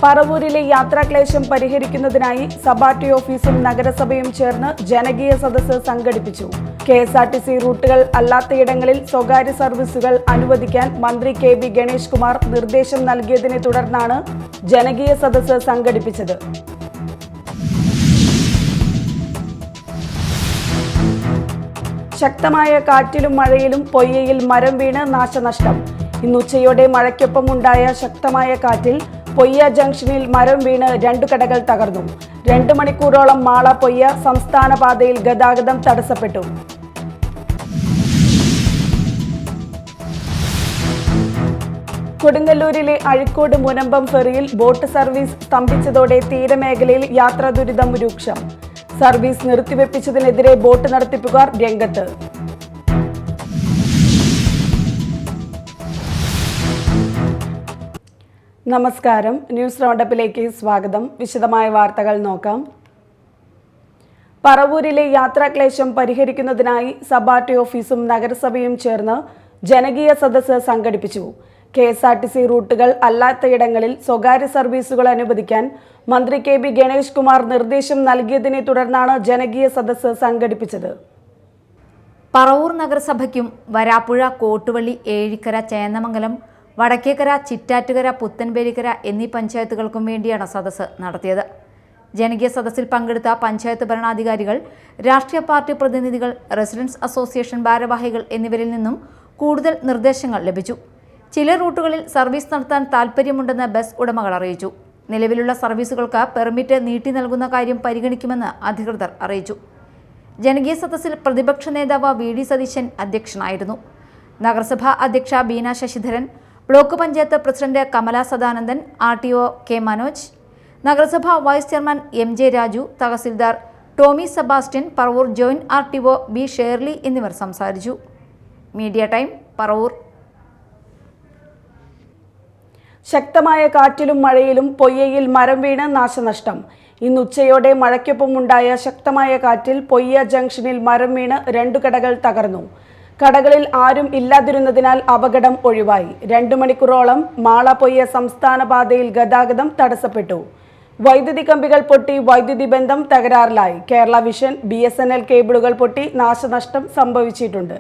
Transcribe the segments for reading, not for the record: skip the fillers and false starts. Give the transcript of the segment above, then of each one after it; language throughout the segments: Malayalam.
പറവൂരിലെ യാത്രാക്ലേശം പരിഹരിക്കുന്നതിനായി സബാർടി ഓഫീസും നഗരസഭയും ചേർന്ന് ജനകീയ സദസ്സ് സംഘടിപ്പിച്ചു. കെഎസ്ആർടിസി റൂട്ടുകൾ അല്ലാത്തയിടങ്ങളിൽ സ്വകാര്യ സർവീസുകൾ അനുവദിക്കാൻ മന്ത്രി കെ.ബി. ഗണേഷ് കുമാർ നിർദ്ദേശം നൽകിയതിനെ തുടർന്നാണ് ജനകീയ സദസ്സ് സംഘടിപ്പിച്ചത്. ശക്തമായ കാറ്റിലും മഴയിലും പൊയ്യയിൽ മരം വീണ് നാശനഷ്ടം. ഇന്നുച്ചയോടെ മഴയ്ക്കൊപ്പം ഉണ്ടായ ശക്തമായ കാറ്റിൽ പൊയ്യ ജംഗ്ഷനിൽ മരം വീണ് 2 കടകൾ തകർന്നു. 2 മണിക്കൂറോളം മാള പൊയ്യ സംസ്ഥാന പാതയിൽ ഗതാഗതം തടസ്സപ്പെട്ടു. കൊടുങ്ങല്ലൂരിലെ അഴീക്കോട് മുനമ്പം ഫെറിയിൽ ബോട്ട് സർവീസ് സ്തംഭിച്ചതോടെ തീരമേഖലയിൽ യാത്രാ ദുരിതം രൂക്ഷം. സർവീസ് നിർത്തിവെപ്പിച്ചതിനെതിരെ ബോട്ട് നടത്തിപ്പുകാർ രംഗത്ത്. നമസ്കാരം, ന്യൂസ് റൗണ്ടപ്പിലേക്ക് സ്വാഗതം. വിശദമായ വാർത്തകൾ നോക്കാം. പറവൂരിലെ യാത്രാക്ലേശം പരിഹരിക്കുന്നതിനായി സബാർടി ഓഫീസും നഗരസഭയും ചേർന്ന് ജനകീയ സദസ്സ് സംഘടിപ്പിച്ചു. കെഎസ്ആർടിസി റൂട്ടുകൾ അല്ലാത്തയിടങ്ങളിൽ സ്വകാര്യ സർവീസുകൾ അനുവദിക്കാൻ മന്ത്രി കെ.ബി. ഗണേഷ് കുമാർ നിർദ്ദേശം നൽകിയതിനെ തുടർന്നാണ് ജനകീയ സദസ്സ് സംഘടിപ്പിച്ചത്. പറവൂർ നഗരസഭയ്ക്കും വരാപ്പുഴ, കോട്ടുവള്ളി, ഏഴിക്കര, ചേന്നമംഗലം, വടക്കേക്കര, ചിറ്റാറ്റുകര, പുത്തൻപേരിക്കര എന്നീ പഞ്ചായത്തുകൾക്കും വേണ്ടിയാണ് സദസ്സ് നടത്തിയത്. ജനകീയ സദസ്സിൽ പങ്കെടുത്ത പഞ്ചായത്ത് ഭരണാധികാരികൾ, രാഷ്ട്രീയ പാർട്ടി പ്രതിനിധികൾ, റെസിഡൻസ് അസോസിയേഷൻ ഭാരവാഹികൾ എന്നിവരിൽ നിന്നും കൂടുതൽ നിർദ്ദേശങ്ങൾ ലഭിച്ചു. ചില റൂട്ടുകളിൽ സർവീസ് നടത്താൻ താൽപ്പര്യമുണ്ടെന്ന് ബസ് ഉടമകൾ അറിയിച്ചു. നിലവിലുള്ള സർവീസുകൾക്ക് പെർമിറ്റ് നീട്ടി നൽകുന്ന കാര്യം പരിഗണിക്കുമെന്ന് അധികൃതർ അറിയിച്ചു. ജനകീയ സദസ്സിൽ പ്രതിപക്ഷ നേതാവ് വി.ഡി. സതീശൻ അധ്യക്ഷനായിരുന്നു. നഗരസഭാ അധ്യക്ഷ Beena Sasidharan, block panchayat president Kamala Sadanandan, RTO. K. Manoj, നഗരസഭാ vice chairman MJ. Raju, tahsildar Tomy Sebastian, Paravur joint RTO. B. Shirley എന്നിവർ സംസാരിച്ചു. Media time, Paravur. ശക്തമായ കാറ്റിലും മഴയിലും പൊയ്യയിൽ മരം വീണ് നാശനഷ്ടം. ഇന്നുച്ചയോടെ മഴയ്ക്കൊപ്പം ഉണ്ടായ ശക്തമായ കാറ്റിൽ പൊയ്യ ജംഗ്ഷനിൽ മരം വീണ് 2 കടകൾ തകർന്നു. കടകളിൽ ആരും ഇല്ലാതിരുന്നതിനാൽ അപകടം ഒഴിവായി. 2 മണിക്കൂറോളം മാള പൊയ്യ സംസ്ഥാന പാതയിൽ ഗതാഗതം തടസ്സപ്പെട്ടു. വൈദ്യുതി കമ്പികൾ പൊട്ടി വൈദ്യുതി ബന്ധം തകരാറിലായി. കേരള വിഷൻ, BSNL കേബിളുകൾ പൊട്ടി നാശനഷ്ടം സംഭവിച്ചിട്ടുണ്ട്.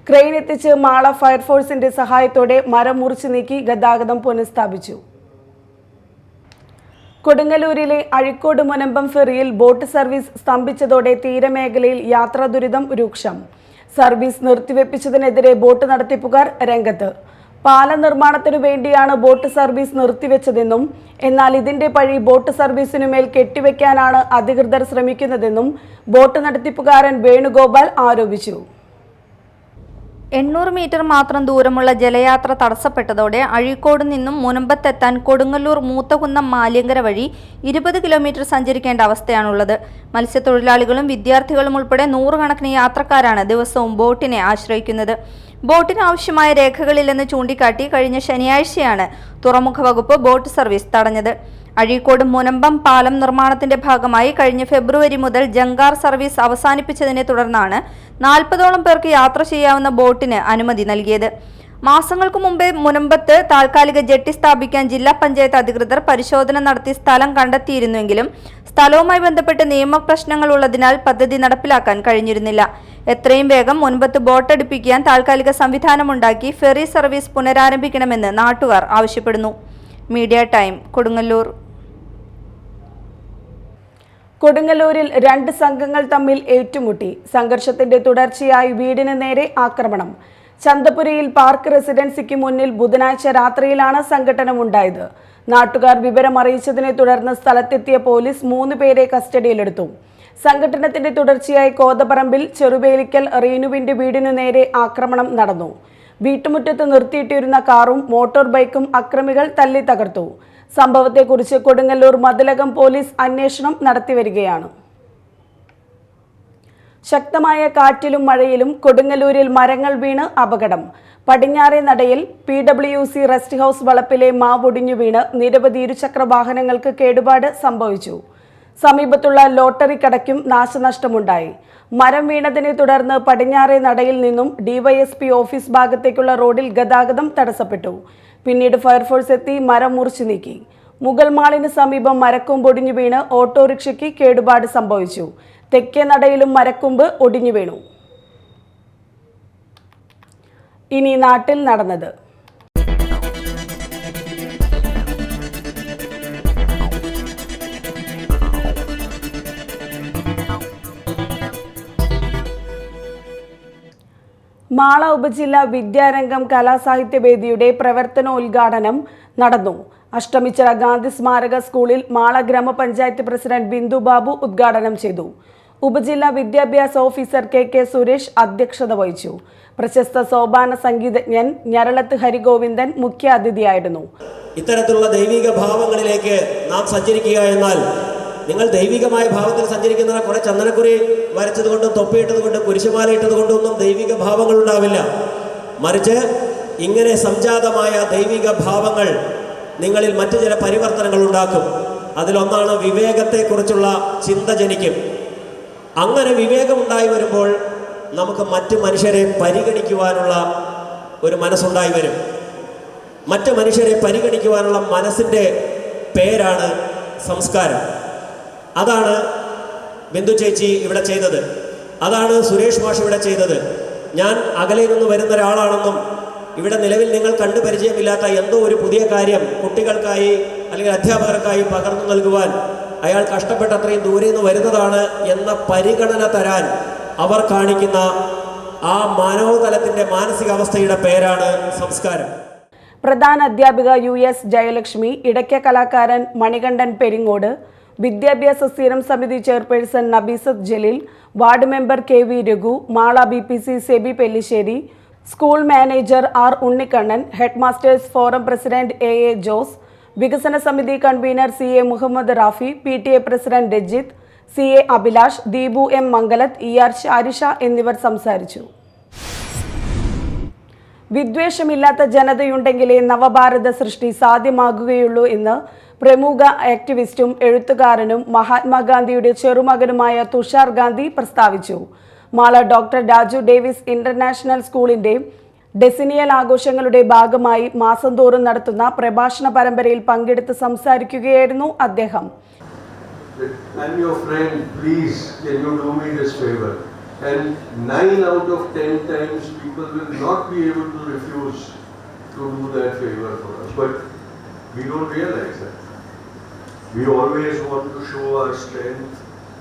ക്രെയിൻ എത്തിച്ച് മാള ഫയർഫോഴ്സിന്റെ സഹായത്തോടെ മരം മുറിച്ചു നീക്കി ഗതാഗതം പുനഃസ്ഥാപിച്ചു. കൊടുങ്ങല്ലൂരിലെ അഴീക്കോട് മുനമ്പം ഫെറിയിൽ ബോട്ട് സർവീസ് സ്തംഭിച്ചതോടെ തീരമേഖലയിൽ യാത്രാ ദുരിതം രൂക്ഷം. സർവീസ് നിർത്തിവെപ്പിച്ചതിനെതിരെ ബോട്ട് നടത്തിപ്പുകാർ രംഗത്ത്. പാലം നിർമ്മാണത്തിനു വേണ്ടിയാണ് ബോട്ട് സർവീസ് നിർത്തിവെച്ചതെന്നും എന്നാൽ ഇതിന്റെ പഴി ബോട്ട് സർവീസിനുമേൽ കെട്ടിവെക്കാനാണ് അധികൃതർ ശ്രമിക്കുന്നതെന്നും ബോട്ട് നടത്തിപ്പുകാരൻ വേണുഗോപാൽ ആരോപിച്ചു. 800 മീറ്റർ മാത്രം ദൂരമുള്ള ജലയാത്ര തടസ്സപ്പെട്ടതോടെ അഴീക്കോട് നിന്നും മുനമ്പത്തെത്താൻ കൊടുങ്ങല്ലൂർ മൂത്തകുന്നം മാലിയങ്കര വഴി 20 കിലോമീറ്റർ സഞ്ചരിക്കേണ്ട അവസ്ഥയാണുള്ളത്. മത്സ്യത്തൊഴിലാളികളും വിദ്യാർത്ഥികളും ഉൾപ്പെടെ 100 കണക്കിന് യാത്രക്കാരാണ് ദിവസവും ബോട്ടിനെ ആശ്രയിക്കുന്നത്. ബോട്ടിന് ആവശ്യമായ രേഖകളില്ലെന്ന് ചൂണ്ടിക്കാട്ടി കഴിഞ്ഞ ശനിയാഴ്ചയാണ് തുറമുഖ വകുപ്പ് ബോട്ട് സർവീസ് തടഞ്ഞത്. അഴീക്കോട് മുനമ്പം പാലം നിർമ്മാണത്തിന്റെ ഭാഗമായി കഴിഞ്ഞ ഫെബ്രുവരി മുതൽ ജങ്കാർ സർവീസ് അവസാനിപ്പിച്ചതിനെ തുടർന്നാണ് 40ഓളം പേർക്ക് യാത്ര ചെയ്യാവുന്ന ബോട്ടിന് അനുമതി നൽകിയത്. മാസങ്ങൾക്ക് മുമ്പേ മുനമ്പത്ത് താൽക്കാലിക ജെട്ടി സ്ഥാപിക്കാൻ ജില്ലാ പഞ്ചായത്ത് അധികൃതർ പരിശോധന നടത്തി സ്ഥലം കണ്ടെത്തിയിരുന്നുവെങ്കിലും സ്ഥലവുമായി ബന്ധപ്പെട്ട് നിയമപ്രശ്നങ്ങൾ ഉള്ളതിനാൽ പദ്ധതി നടപ്പിലാക്കാൻ കഴിഞ്ഞിരുന്നില്ല. എത്രയും വേഗം മുൻപത്ത് ബോട്ടടുപ്പിക്കാൻ താൽക്കാലിക സംവിധാനമുണ്ടാക്കി ഫെറി സർവീസ് പുനരാരംഭിക്കണമെന്ന് നാട്ടുകാർ ആവശ്യപ്പെടുന്നു. Media time, Kodungallur. കൊടുങ്ങല്ലൂരിൽ 2 സംഘങ്ങൾ തമ്മിൽ ഏറ്റുമുട്ടി. സംഘർഷത്തിന്റെ തുടർച്ചയായി വീടിന് നേരെ ആക്രമണം. ചന്തപുരയിൽ പാർക്ക് റെസിഡൻസിക്ക് മുന്നിൽ ബുധനാഴ്ച രാത്രിയിലാണ് സംഘട്ടനമുണ്ടായത്. നാട്ടുകാർ വിവരമറിയിച്ചതിനെ തുടർന്ന് സ്ഥലത്തെത്തിയ പോലീസ് 3 പേരെ കസ്റ്റഡിയിലെടുത്തു. സംഘട്ടനത്തിന്റെ തുടർച്ചയായി കോതപറമ്പിൽ ചെറുവേലിക്കൽ റീനുവിന്റെ വീടിനു നേരെ ആക്രമണം നടന്നു. വീട്ടുമുറ്റത്ത് നിർത്തിയിട്ടിരുന്ന കാറും മോട്ടോർ ബൈക്കും അക്രമികൾ തല്ലി തകർത്തു. സംഭവത്തെക്കുറിച്ച് കൊടുങ്ങല്ലൂർ മതിലകം പോലീസ് അന്വേഷണം നടത്തിവരികയാണ്. ശക്തമായ കാറ്റിലും മഴയിലും കൊടുങ്ങല്ലൂരിൽ മരങ്ങൾ വീണ് അപകടം. പടിഞ്ഞാറേ നടയിൽ PWC റെസ്റ്റ് ഹൗസ് വളപ്പിലെ മാവൊടിഞ്ഞു വീണ് നിരവധി ഇരുചക്ര വാഹനങ്ങൾക്ക് കേടുപാട് സംഭവിച്ചു. സമീപത്തുള്ള ലോട്ടറി കടയ്ക്കും നാശനഷ്ടമുണ്ടായി. മരം വീണതിനെ തുടർന്ന് പടിഞ്ഞാറേ നടയിൽ നിന്നും ഡിവൈഎസ്പി ഓഫീസ് ഭാഗത്തേക്കുള്ള റോഡിൽ ഗതാഗതം തടസ്സപ്പെട്ടു. പിന്നീട് ഫയർഫോഴ്സ് എത്തി മരം മുറിച്ചു നീക്കി. മുഗൾ മാളിന് സമീപം മരക്കൊമ്പ് ഒടിഞ്ഞു വീണ് ഓട്ടോറിക്ഷയ്ക്ക് കേടുപാട് സംഭവിച്ചു. തെക്കേ നടയിലും മരക്കൊമ്പ് ഒടിഞ്ഞു വീണു. ഇനി നാട്ടിൽ നടന്നത്. മാള ഉപജില്ല വിദ്യാരംഗം കലാസാഹിത്യവേദിയുടെ പ്രവർത്തനോദ്ഘാടനം നടന്നു. അഷ്ടമിച്ചിറ ഗാന്ധി സ്മാരക സ്കൂളിൽ മാള ഗ്രാമപഞ്ചായത്ത് പ്രസിഡന്റ് ബിന്ദു ബാബു ഉദ്ഘാടനം ചെയ്തു. ഉപജില്ലാ വിദ്യാഭ്യാസ ഓഫീസർ കെ സുരേഷ് അധ്യക്ഷത വഹിച്ചു. പ്രശസ്ത സോപാന സംഗീതജ്ഞൻ ഞരളത്ത് ഹരിഗോവിന്ദൻ മുഖ്യ അതിഥിയായിരുന്നു. ഇത്തരത്തിലുള്ള ദൈവിക ഭാവങ്ങളിലേക്ക് നാം സഞ്ചരിക്കുക എന്നാൽ നിങ്ങൾ ദൈവികമായ ഭാവത്തിൽ സഞ്ചരിക്കുന്ന കുറെ ചന്ദനക്കുറി വരച്ചത് കൊണ്ടും തൊപ്പിയിട്ടത് കൊണ്ടും കുരിശുമാല ഇട്ടത് കൊണ്ടൊന്നും ദൈവിക ഭാവങ്ങൾ ഉണ്ടാവില്ല. മറിച്ച് ഇങ്ങനെ സംജാതമായ ദൈവിക ഭാവങ്ങൾ നിങ്ങളിൽ മറ്റു ചില പരിവർത്തനങ്ങൾ ഉണ്ടാക്കും. അതിലൊന്നാണ് വിവേകത്തെക്കുറിച്ചുള്ള ചിന്ത ജനിക്കും. അങ്ങനെ വിവേകമുണ്ടായി വരുമ്പോൾ നമുക്ക് മറ്റു മനുഷ്യരെ പരിഗണിക്കുവാനുള്ള ഒരു മനസ്സുണ്ടായി വരും. മറ്റു മനുഷ്യരെ പരിഗണിക്കുവാനുള്ള മനസ്സിൻ്റെ പേരാണ് സംസ്കാരം. അതാണ് ബിന്ദു ചേച്ചി ഇവിടെ ചെയ്തത്. അതാണ് സുരേഷ് മാഷ് ഇവിടെ ചെയ്തത്. ഞാൻ അകലെ നിന്ന് വരുന്ന ഒരാളാണെന്നും ഇവിടെ നിലവിൽ നിങ്ങൾ കണ്ടു പരിചയമില്ലാത്ത എന്തോ ഒരു പുതിയ കാര്യം കുട്ടികൾക്കായി അല്ലെങ്കിൽ അധ്യാപകർക്കായി പകർന്നു നൽകുവാൻ അയാൾ കഷ്ടപ്പെട്ട അത്രയും ദൂരെ നിന്ന് വരുന്നതാണ് എന്ന പരിഗണന തരാൻ അവർ കാണിക്കുന്ന ആ മനോതലത്തിൻ്റെ മാനസികാവസ്ഥയുടെ പേരാണ് സംസ്കാരം. പ്രധാന അധ്യാപിക US ജയലക്ഷ്മി, ഇടയ്ക്ക കലാകാരൻ മണികണ്ഠൻ പെരിങ്ങോട്, വിദ്യാഭ്യാസ സ്ഥിരം സമിതി chairperson Nabeesath Jaleel, ward member KV Raghu, Mala BPC Sebi Pellissery, school manager R Unnikannan, head masters forum president AA Jose, വികസന സമിതി convener CA Muhammad Rafi, PTA president Rajith, CA Abhilash, Deepu M Mangalath, ER Sharisha എന്നിവർ സംസാരിച്ചു. വിദ്വേഷമില്ലാത്ത ജനതയുണ്ടെങ്കിലേ നവഭാരത സൃഷ്ടി സാധ്യമാകുകയുള്ളൂ എന്ന് പ്രമുഖ ആക്ടിവിസ്റ്റും എഴുത്തുകാരനും മഹാത്മാഗാന്ധിയുടെ ചെറുമകനുമായ തുഷാർ ഗാന്ധി പ്രസ്താവിച്ചു. Mala doctor Raju Davis international സ്കൂളിന്റെ ഡെസിനിയൽ ആഘോഷങ്ങളുടെ ഭാഗമായി മാസം തോറും നടത്തുന്ന പ്രഭാഷണ പരമ്പരയിൽ പങ്കെടുത്ത് സംസാരിക്കുകയായിരുന്നു അദ്ദേഹം. I'm your friend, please can you do me this favor? And 9 out of 10 times people will not be able to refuse to do that favor for us. But we don't realize that. We always want to show our strength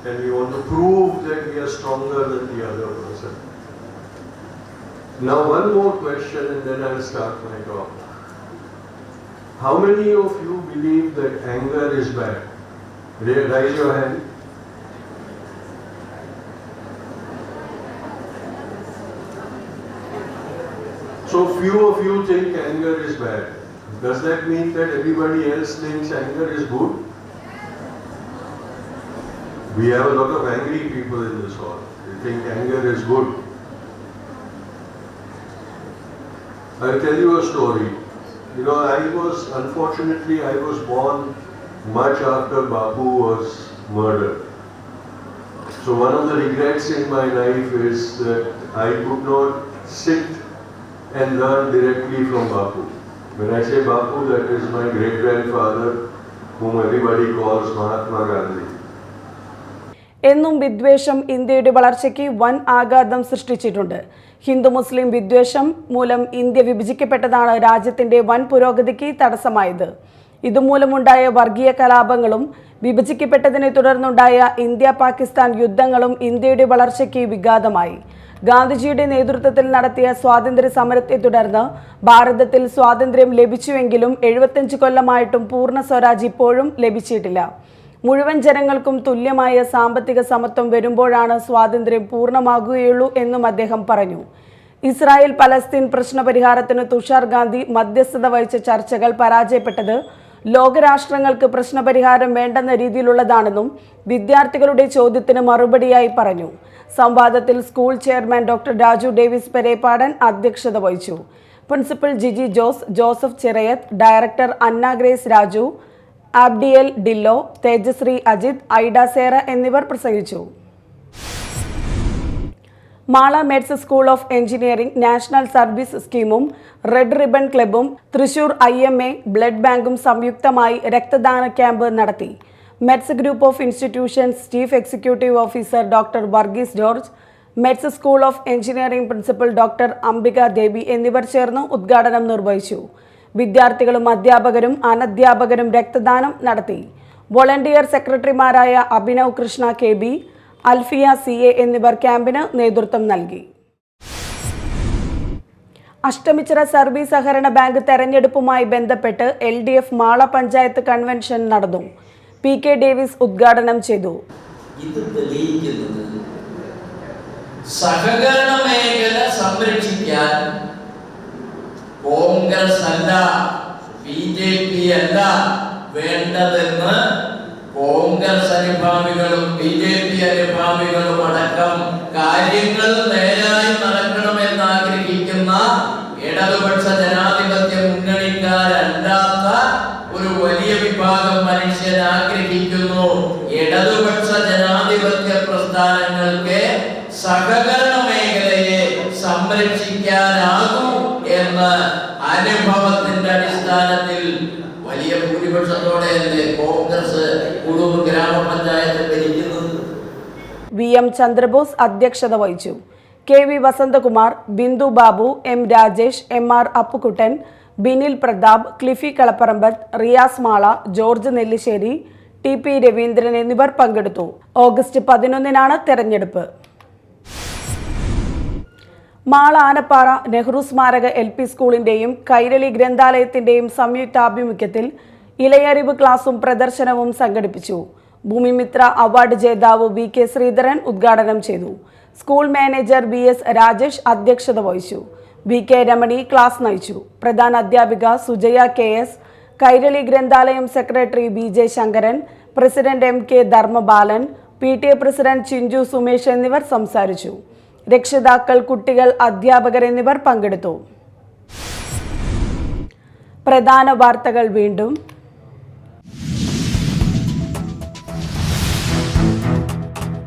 and we want to prove that we are stronger than the other person. Now one more question and then I'll start my talk. How many of you believe that anger is bad? Raise your hand. So few of you think anger is bad. Does that mean that everybody else thinks anger is good? We have a lot of angry people in this hall. They think anger is good. I'll tell you a story. You know, unfortunately, I was born much after Bapu was murdered. So one of the regrets in my life is that I could not sit and learn directly from Bapu. When I say Bapu, that is my great-grandfather, whom everybody calls Mahatma Gandhi. എന്നും വിദ്വേഷം ഇന്ത്യയുടെ വളർച്ചയ്ക്ക് വൻ ആഘാതം സൃഷ്ടിച്ചിട്ടുണ്ട്. ഹിന്ദു മുസ്ലിം വിദ്വേഷം മൂലം ഇന്ത്യ വിഭജിക്കപ്പെട്ടതാണ് രാജ്യത്തിന്റെ വൻ പുരോഗതിക്ക് തടസ്സമായത്. ഇതുമൂലമുണ്ടായ വർഗീയ കലാപങ്ങളും വിഭജിക്കപ്പെട്ടതിനെ തുടർന്നുണ്ടായ ഇന്ത്യ പാകിസ്ഥാൻ യുദ്ധങ്ങളും ഇന്ത്യയുടെ വളർച്ചയ്ക്ക് വിഘാതമായി. ഗാന്ധിജിയുടെ നേതൃത്വത്തിൽ നടത്തിയ സ്വാതന്ത്ര്യ സമരത്തെ തുടർന്ന് ഭാരതത്തിൽ സ്വാതന്ത്ര്യം ലഭിച്ചുവെങ്കിലും 75 കൊല്ലമായിട്ടും പൂർണ്ണ സ്വരാജ് ഇപ്പോഴും ലഭിച്ചിട്ടില്ല. മുഴുവൻ ജനങ്ങൾക്കും തുല്യമായ സാമ്പത്തിക സമത്വം വരുമ്പോഴാണ് സ്വാതന്ത്ര്യം പൂർണ്ണമാകുകയുള്ളൂ എന്നും അദ്ദേഹം പറഞ്ഞു. ഇസ്രായേൽ പലസ്തീൻ പ്രശ്നപരിഹാരത്തിന് തുഷാർ ഗാന്ധി മധ്യസ്ഥത വഹിച്ച ചർച്ചകൾ പരാജയപ്പെട്ടത് ലോകരാഷ്ട്രങ്ങൾക്ക് പ്രശ്നപരിഹാരം വേണ്ടെന്ന രീതിയിലുള്ളതാണെന്നും വിദ്യാർത്ഥികളുടെ ചോദ്യത്തിന് മറുപടിയായി പറഞ്ഞു. സംവാദത്തിൽ school chairman doctor Raju Davis Perepadan അധ്യക്ഷത വഹിച്ചു. പ്രിൻസിപ്പൽ ജിജി ജോസ്, ജോസഫ് ചിറയത്ത്, ഡയറക്ടർ അന്ന ഗ്രേസ് രാജു, ആബ്ഡിയൽ ഡില്ലോ, തേജശ്രീ അജിത്, ഐഡ സേറ എന്നിവർ പ്രസംഗിച്ചു. Mala Meds school of engineering national service സ്കീമും റെഡ് റിബൺ ക്ലബ്ബും തൃശൂർ IMA ബ്ലഡ് ബാങ്കും സംയുക്തമായി രക്തദാന ക്യാമ്പ് നടത്തി. Meds group of institutions chief executive officer doctor Varghese George, Meds school of engineering principal doctor Ambika Devi എന്നിവർ ചേർന്ന് ഉദ്ഘാടനം നിർവഹിച്ചു. വിദ്യാർത്ഥികളും അധ്യാപകരും അനധ്യാപകരും രക്തദാനം നടത്തി. വോളണ്ടിയർ സെക്രട്ടറിമാരായ അഭിനവ് കൃഷ്ണ KB, അൽഫിയ CA എന്നിവർ ക്യാമ്പിന് നേതൃത്വം നൽകി. അഷ്ടമിച്ചിറ സർവീസ് സഹകരണ ബാങ്ക് തെരഞ്ഞെടുപ്പുമായി ബന്ധപ്പെട്ട് LDF മാള പഞ്ചായത്ത് കൺവെൻഷൻ നടന്നു. PK ഡേവിസ് ഉദ്ഘാടനം ചെയ്തു. ഇത് തെളിയിക്കുന്നത് സഹകരണ മേഖല സംരക്ഷിക്കാൻ കോൺഗ്രസ് അല്ല, BJP അല്ല വേണ്ടതെന്ന് കോൺഗ്രസ് അനുഭാവികളും BJP അനുഭാവികളും അടക്കം കാര്യങ്ങൾ നേരായി നടക്കണമെന്ന് ആഗ്രഹിക്കുന്ന ഇടതുപക്ഷ ജനാധിപത്യ മുന്നണിക്കാരല്ലാത്ത ഒരു വലിയ വിഭാഗം മനുഷ്യർ ആഗ്രഹിക്കുന്നു. ഇടതുപക്ഷ ജനാധിപത്യ പ്രസ്ഥാനങ്ങൾക്ക് സഹകരണ മേഖലയെ സംരക്ഷിക്കാനാകും എന്ന അനുഭവത്തിന്റെ അടിസ്ഥാനത്തിൽ വലിയ ഭൂരിപക്ഷത്തോടെയല്ലേ കോൺഗ്രസ് കുളൂർ ഗ്രാമപഞ്ചായത്ത് ഭരിക്കുന്നത്. VM ചന്ദ്രബോസ് അധ്യക്ഷത വഹിച്ചു. KV Vasanthakumar, Bindu Babu, M Rajesh, MR Appukuttan, Binil Prathap, Clifi Kalaparambath, Riyas Mala, George Nellissery, TP Raveendran എന്നിവർ പങ്കെടുത്തു. ഓഗസ്റ്റ് 11-നാണ് തെരഞ്ഞെടുപ്പ്. മാള ആനപ്പാറ നെഹ്റു സ്മാരക LP സ്കൂളിന്റെയും കൈരളി ഗ്രന്ഥാലയത്തിന്റെയും സംയുക്താഭിമുഖ്യത്തിൽ ഇലയറിവ് ക്ലാസും പ്രദർശനവും സംഘടിപ്പിച്ചു. ഭൂമിമിത്ര അവാർഡ് ജേതാവ് VK ശ്രീധരൻ ഉദ്ഘാടനം ചെയ്തു. സ്കൂൾ മാനേജർ BS രാജേഷ് അധ്യക്ഷത വഹിച്ചു. VK രമണി ക്ലാസ് നയിച്ചു. പ്രധാന അധ്യാപിക Sujaya KS, Kairali Granthalayam secretary BJ Sankaran, president MK Dharmabalan, PTA president Chinchu Sumesh എന്നിവർ സംസാരിച്ചു. രക്ഷിതാക്കൾ, കുട്ടികൾ, അധ്യാപകർ എന്നിവർ പങ്കെടുത്തു. പ്രധാന വാർത്തകൾ വീണ്ടും.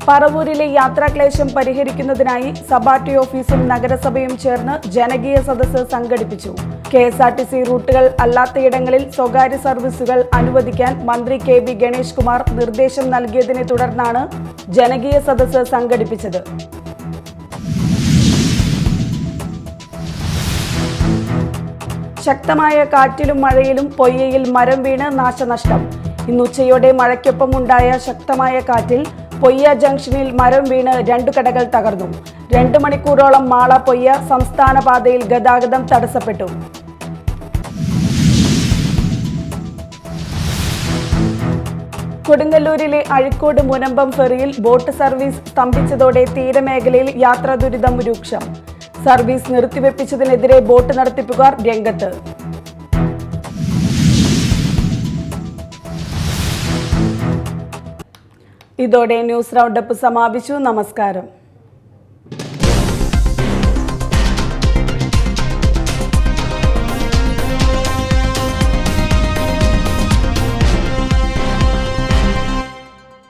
പറവൂരിലെ യാത്രാക്ലേശം പരിഹരിക്കുന്നതിനായി സബാർട്ടി ഓഫീസും നഗരസഭയും ചേർന്ന് ജനകീയ സദസ്സ് സംഘടിപ്പിച്ചു. KSRTC റൂട്ടുകൾ അല്ലാത്തയിടങ്ങളിൽ സ്വകാര്യ സർവീസുകൾ അനുവദിക്കാൻ മന്ത്രി KB ഗണേഷ് കുമാർ നിർദ്ദേശം നൽകിയതിനെ തുടർന്നാണ് ജനകീയ സദസ്സ് സംഘടിപ്പിച്ചത്. ശക്തമായ കാറ്റിലും മഴയിലും പൊയ്യയിൽ മരം വീണ് നാശനഷ്ടം. ഇന്ന് ഉച്ചയോടെ മഴയ്ക്കൊപ്പമുണ്ടായ ശക്തമായ കാറ്റിൽ പൊയ്യ ജംഗ്ഷനിൽ മരം വീണ് 2 കടകൾ തകർന്നു. 2 മണിക്കൂറോളം മാള പൊയ്യ സംസ്ഥാന പാതയിൽ ഗതാഗതം തടസ്സപ്പെട്ടു. കൊടുങ്ങല്ലൂരിലെ അഴിക്കോട് മുനമ്പം ഫെറിയിൽ ബോട്ട് സർവീസ് സ്തംഭിച്ചതോടെ തീരമേഖലയിൽ യാത്രാ ദുരിതം രൂക്ഷം. സർവീസ് നിർത്തിവെപ്പിച്ചതിനെതിരെ ബോട്ട് നടത്തിപ്പുകാർ രംഗത്ത്. ഇതോടെ ന്യൂസ് റൗണ്ടപ്പ് സമാപിച്ചു. നമസ്കാരം.